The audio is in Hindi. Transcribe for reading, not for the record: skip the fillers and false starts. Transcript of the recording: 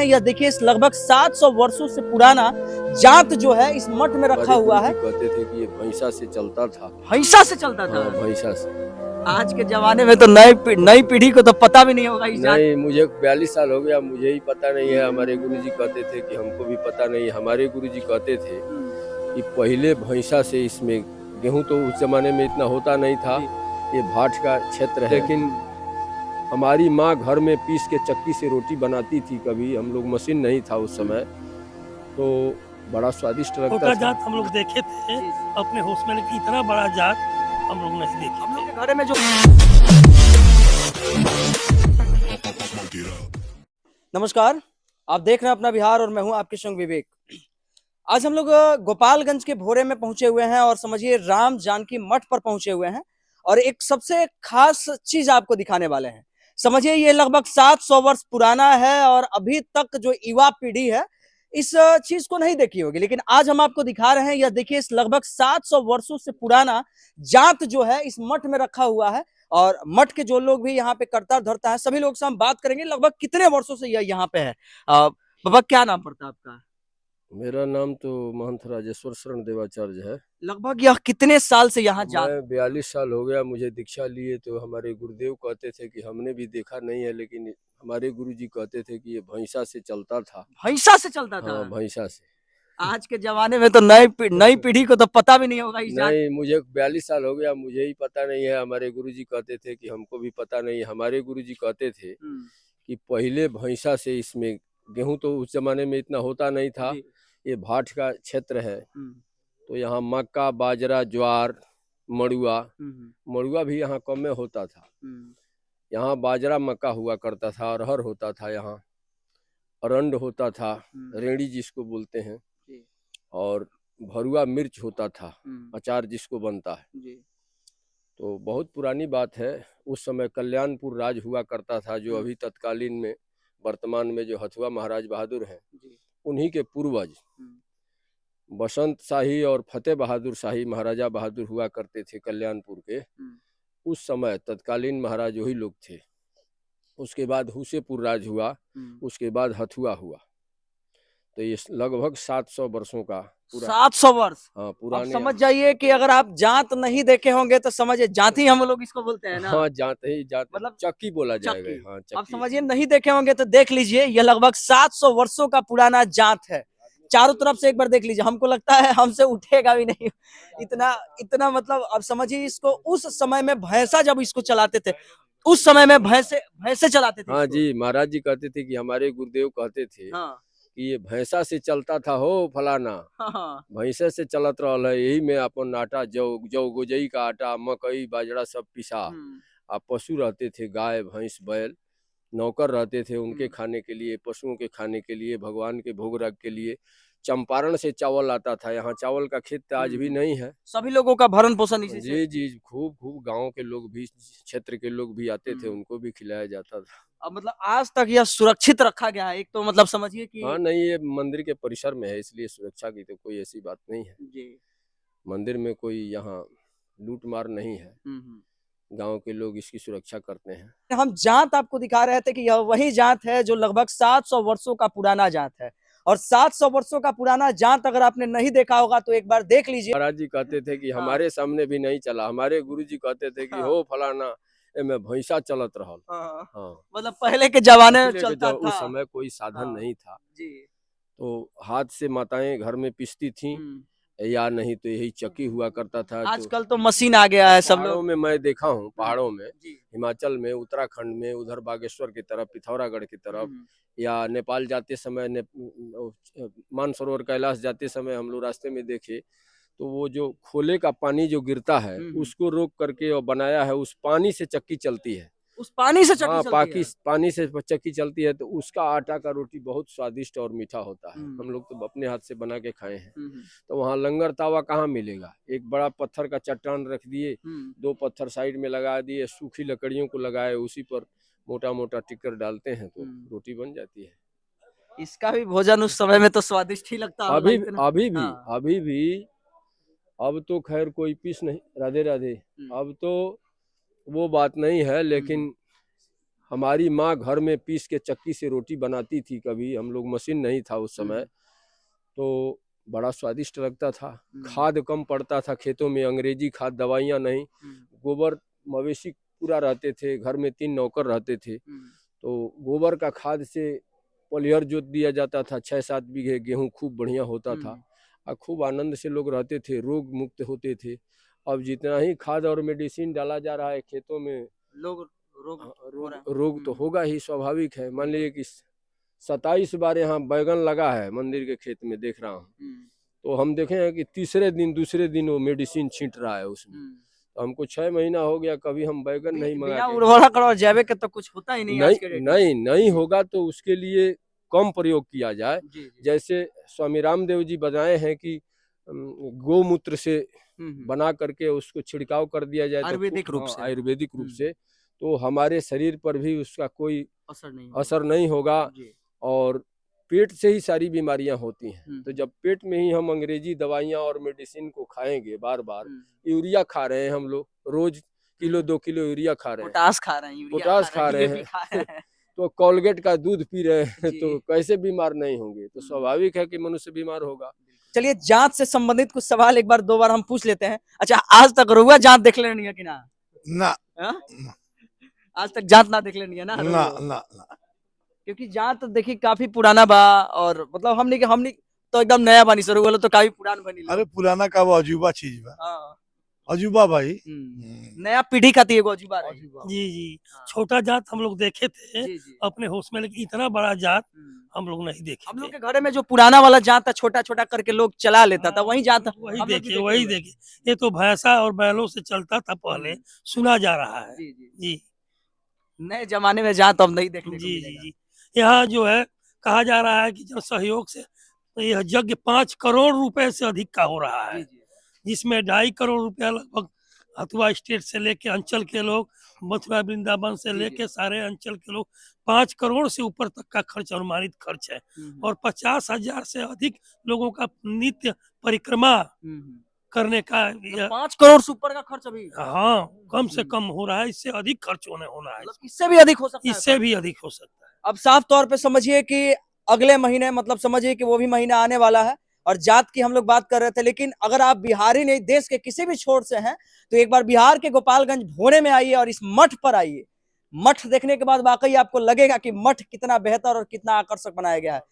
यह देखिए इस लगभग 700 वर्षों से पुराना जात जो है इस मठ में रखा हुआ है। कहते थे कि ये भैंसा से चलता था। भैंसा से चलता था। हाँ, भैंसा से। आज के जमाने में तो नई पीढ़ी को तो पता भी नहीं होगा इस जात। नहीं, मुझे 42 साल हो गया, मुझे ही पता नहीं है। हमारे गुरुजी कहते थे कि हमको भी पता नहीं। हमारे गुरुजी कहते थे कि पहले भैंसा से इसमें गेहूं तो उस जमाने में इतना होता नहीं था, ये भाट का क्षेत्र है। लेकिन हमारी माँ घर में पीस के चक्की से रोटी बनाती थी। कभी हम लोग मशीन नहीं था उस समय, तो बड़ा स्वादिष्ट लगता था। जात हम लोग देखे थे अपने होश में, लेकिन इतना बड़ा जात हम लोग नहीं देखे। हम लोग के घर में जो नमस्कार, आप देख रहे हैं अपना बिहार और मैं हूं आपके संग विवेक। आज हम लोग गोपालगंज के भोरे में पहुंचे हुए हैं और समझिए राम जानकी मठ पर पहुंचे हुए हैं और एक सबसे खास चीज आपको दिखाने वाले हैं। समझिए ये लगभग 700 वर्ष पुराना है और अभी तक जो युवा पीढ़ी है इस चीज को नहीं देखी होगी, लेकिन आज हम आपको दिखा रहे हैं। यह देखिए इस लगभग 700 वर्षों से पुराना जात जो है इस मठ में रखा हुआ है और मठ के जो लोग भी यहाँ पे करता धरता है सभी लोग से हम बात करेंगे लगभग कितने वर्षों से यह यहाँ पे है। बाबा क्या नाम पड़ता है आपका? मेरा नाम तो महंत राजेश्वर शरण देवाचार्य है। लगभग यह कितने साल से यहाँ जा? मैं 42 साल हो गया मुझे दीक्षा लिए। तो हमारे गुरुदेव कहते थे कि हमने भी देखा नहीं है, लेकिन हमारे गुरुजी कहते थे कि ये भैंसा से चलता था। भैंसा से चलता था? हाँ, भैंसा से। आज के जमाने में तो नई पीढ़ी को तो पता भी नहीं होगा इस जात। नहीं, मुझे 42 साल हो गया, मुझे ही पता नहीं है। हमारे गुरुजी कहते थे कि हमको भी पता नहीं है। हमारे गुरुजी कहते थे कि पहले भैंसा से इसमें गेहूं तो उस जमाने में इतना होता नहीं था, ये भाट का क्षेत्र है। तो यहाँ मक्का, बाजरा, ज्वार, मड़ुआ भी यहाँ कम में होता था। यहाँ बाजरा मक्का हुआ करता था, अरहर होता था, यहाँ अरंड होता था, रेड़ी जिसको बोलते हैं, और भरुआ मिर्च होता था, अचार जिसको बनता है। तो बहुत पुरानी बात है। उस समय कल्याणपुर राज हुआ करता था, जो अभी तत्कालीन में वर्तमान में जो हथुआ महाराज बहादुर हैं, उन्हीं के पूर्वज बसंत शाही और फतेह बहादुर शाही महाराजा बहादुर हुआ करते थे कल्याणपुर के। उस समय तत्कालीन महाराज वही लोग थे। उसके बाद हुसेपुर राज हुआ, उसके बाद हथुआ हुआ। तो ये लगभग 700 वर्षों का 700 वर्ष। हाँ, पुराने। समझ जाइए कि अगर आप जात नहीं देखे होंगे तो समझिए जाति हम लोग इसको बोलते हैं ना। हाँ, जात मतलब चक्की बोला चक्की। जाएगा। हाँ, आप चक्की। समझिए नहीं देखे होंगे तो देख लीजिए, यह लगभग 700 वर्षों का पुराना जात है। चारों तरफ से एक बार देख लीजिए, हमको लगता है हमसे उठेगा भी नहीं इतना इतना। मतलब अब समझिए इसको उस समय में भैंसा जब इसको चलाते थे, उस समय में भैंसे चलाते थे। हाँ जी, महाराज जी कहते थे कि हमारे गुरुदेव कहते थे कि ये भैंसा से चलता था हो फलाना। भैंसे से चलत रहल है, यही में अपन आटा, जौ गोजई का आटा, मकई, बाजरा सब पिसा। आप पशु रहते थे, गाय, भैंस, बैल, नौकर रहते थे उनके खाने के लिए, पशुओं के खाने के लिए, भगवान के भोग राग के लिए। चंपारण से चावल आता था। यहाँ चावल का खेत आज भी नहीं है। सभी लोगों का भरण पोषण इसी से। जी, खूब गांव के लोग भी, क्षेत्र के लोग भी आते थे, उनको भी खिलाया जाता था। अब मतलब आज तक यह सुरक्षित रखा गया है। एक तो मतलब समझिए कि हाँ, नहीं, ये मंदिर के परिसर में है, इसलिए सुरक्षा की तो कोई ऐसी बात नहीं है जी। मंदिर में कोई यहाँ लूट मार नहीं है। गांव के लोग इसकी सुरक्षा करते हैं। हम जात आपको दिखा रहे थे कि यह वही जात है जो लगभग 700 वर्षों का पुराना जात है। और 700 वर्षों का पुराना जात अगर आपने नहीं देखा होगा तो एक बार देख लीजिए। महाराज जी कहते थे कि हमारे सामने भी नहीं चला। हमारे गुरुजी कहते थे कि हो फलाना में भैंसा चलत रहल। हाँ, मतलब पहले के जमाने में चलता था। उस समय कोई साधन नहीं था जी। तो हाथ से माताएं घर में पिसती थीं, या नहीं तो यही चक्की हुआ करता था। आजकल तो मशीन आ गया है। सब पहाड़ों में मैं देखा हूँ, पहाड़ों में, हिमाचल में, उत्तराखंड में, उधर बागेश्वर की तरफ, पिथौरागढ़ की तरफ, या नेपाल जाते समय, मानसरोवर कैलाश जाते समय हम लोग रास्ते में देखे तो वो जो खोले का पानी जो गिरता है उसको रोक करके और बनाया है, उस पानी से चक्की चलती है। उस पानी से चक्की चलती है। पानी से चक्की चलती है। तो उसका आटा का रोटी बहुत स्वादिष्ट और मीठा होता है। हम लोग तो अपने हाथ से बना के खाए हैं। तो वहाँ लंगर तावा कहाँ मिलेगा। एक बड़ा पत्थर का चट्टान रख दिए, 2 पत्थर साइड में लगा दिए, सूखी लकड़ियों को लगाए, उसी पर मोटा मोटा टिक्कर डालते हैं तो रोटी बन जाती है। इसका भी भोजन उस समय में तो स्वादिष्ट ही लगता है। अभी भी अब तो खैर कोई पीस नहीं, राधे राधे। अब तो वो बात नहीं है, लेकिन हमारी माँ घर में पीस के चक्की से रोटी बनाती थी, कभी हम लोग मशीन नहीं था उस समय, तो बड़ा स्वादिष्ट लगता था। खाद कम पड़ता था खेतों में, अंग्रेजी खाद, दवाइयाँ नहीं, गोबर मवेशी पूरा रहते थे, घर में 3 नौकर रहते थे, तो गोबर का खाद से पलिहर जोत दिया जाता था, 6-7 बीघे गेहूं खूब बढ़िया होता था और खूब आनंद से लोग रहते थे, रोग मुक्त होते थे। अब जितना ही खाद और मेडिसिन डाला जा रहा है खेतों में, रोग तो होगा ही, स्वाभाविक है। मान लीजिए कि 27 बार यहाँ बैगन लगा है मंदिर के खेत में, देख रहा हूँ, तो हम देखे हैं कि तीसरे दिन दूसरे दिन वो मेडिसिन छींट रहा है उसमें। तो हमको 6 महीना हो गया, कभी हम बैगन नहीं बिना मंगा उर्वरक और जैविक के तो कुछ होता ही नहीं आज के डेट में। नहीं होगा तो उसके लिए कम प्रयोग किया जाए। जैसे स्वामी रामदेव जी बताए हैं कि गोमूत्र से बना करके उसको छिड़काव कर दिया जाए, आयुर्वेदिक रूप से, तो हमारे शरीर पर भी उसका कोई असर नहीं होगा और पेट से ही सारी बीमारियां होती हैं। तो जब पेट में ही हम अंग्रेजी दवाइयां और मेडिसिन को खाएंगे, बार बार यूरिया खा रहे हैं हम लोग, रोज किलो 2 किलो यूरिया खा रहे हैं, पोटास खा रहे हैं, यूरिया पोटास खा रहे हैं तो कोलगेट का दूध पी रहे हैं, तो कैसे बीमार नहीं होंगे? तो स्वाभाविक है कि मनुष्य बीमार होगा। चलिए, जांच से संबंधित कुछ सवाल एक बार 2 बार हम पूछ लेते हैं। अच्छा, आज तक रहुआ जांच देख लेनी है कि ना? आज तक जांच ना देख लेनी है ना? क्योंकि जांच तो देखिए काफी पुराना बा, और मतलब हमने तो एकदम नया बानी सर, बोलो तो काफी पुरान बनी। अरे पुराना का वो अजूबा चीज बा, अजूबा भाई, नया पीढ़ी का थी अजूबा रही। जी छोटा जात हम लोग देखे थे अपने होश में, लेकिन इतना बड़ा जात हम लोग नहीं देखे। हम लोग के घर में जो पुराना वाला जात था, छोटा छोटा करके लोग चला लेता था, वही जात वही देखे। ये तो भैंसा और बैलों से चलता था पहले, सुना जा रहा है। जी नए जमाने में जात अब नहीं देखने को मिलेगा। जी यहाँ जो है कहा जा रहा है कि जब सहयोग से यह यज्ञ 5 करोड़ रुपए से अधिक का हो रहा है, जिसमें 2.5 करोड़ रुपया लगभग हथुआ स्टेट से लेके अंचल के लोग, मथुरा वृंदावन से लेके सारे अंचल के लोग, 5 करोड़ से ऊपर तक का खर्च, अनुमानित खर्च है। और 50,000 से अधिक लोगों का नित्य परिक्रमा करने का 5 करोड़ से ऊपर का खर्च अभी, हाँ, कम से कम हो रहा है। इससे अधिक खर्च होना है, इससे भी अधिक हो सकता है, इससे भी अधिक हो सकता है। अब साफ तौर पे समझिए कि अगले महीने, मतलब समझिए कि वो भी महीना आने वाला है, और जात की हम लोग बात कर रहे थे, लेकिन अगर आप बिहारी नहीं, देश के किसी भी छोर से हैं, तो एक बार बिहार के गोपालगंज भोरे में आइए और इस मठ पर आइए। मठ देखने के बाद वाकई आपको लगेगा कि मठ कितना बेहतर और कितना आकर्षक बनाया गया है।